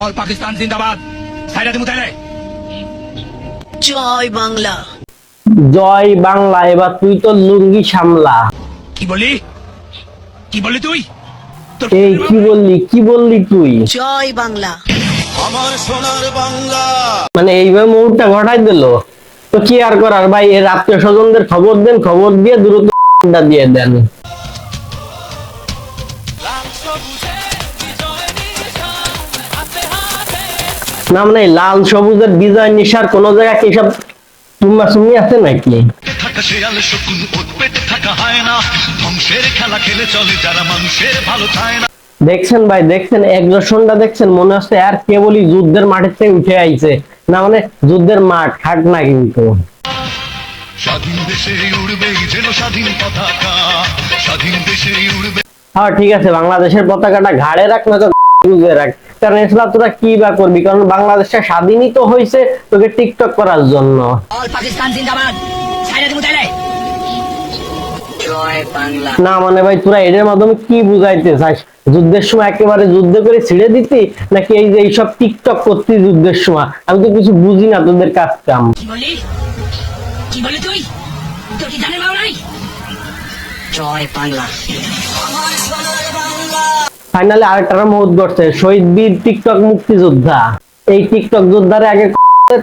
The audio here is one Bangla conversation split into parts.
और पाकिस्तान जिंदाबाद साइडा दिमु তাইলে জয় বাংলা। জয় বাংলা। এবার তুই তো লুঙ্গি সামলা। কি বলি তুই এই কি বললি তুই? জয় বাংলা। আমার সোনার বাংলা। মানে এইভাবে মুহূর্তটা ঘটাই দিল তো কি আর করার ভাই, এর আত্মীয় স্বজনদের খবর দেন, খবর দিয়ে দ্রুত দিয়ে দেন। না মানে লাল সবুজের বিজয় নিশার কোন জায়গায় কি সব টুম্মা সুমি আছে নাকি? থাকা শেয়াল শকুন ওত পেটে থাকা হয় না, ধ্বংসের খেলা খেলে চলে যারা মানুষের ভালো চায় না। দেখছেন ভাই, দেখছেন এগ্রেশনটা দেখছেন, মনে হচ্ছে আর কেবলই যুদ্ধের মাঠের থেকে উঠে আইছে। না মানে যুদ্ধের মাঠ খাট না কিন্তু। স্বাধীন দেশে উড়বে যেন স্বাধীন পতাকা, স্বাধীন দেশে উড়বে। হ্যাঁ ঠিক আছে, বাংলাদেশের পতাকাটা ঘাড়ে রাখ, না তো বুঝে রাখ। কারণ এসলা তোরা কি বা করবি, কারণ বাংলাদেশটা স্বাধীনই তো হয়েছে তোকে টিকটক করার জন্য। অল পাকিস্তান জিন্দাবাদ সাইডা দিমু তাইলে জয় বাংলা। না মানে ভাই তোরা এদের মাধ্যমে কি বুঝাইতে চাস? যুদ্ধের সময় একেবারে যুদ্ধ করে ছিঁড়ে দিতি, নাকি এই যে এইসব টিকটক করতি যুদ্ধের সময়? আমি তো কিছু বুঝি না তোদের কাজ কাম। কি বলি তুই? তোর কি জানে মাও নাই? জয় বাংলা। আমার সোনার বাংলা। ফাইনালি আরেকটা মুহূর্ত ঘটছে, শহীদ বীর টিকটক মুক্তিযোদ্ধা। এই টিকটক যোদ্ধারে আগে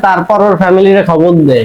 তারপর ওর ফ্যামিলিরে খবর দে।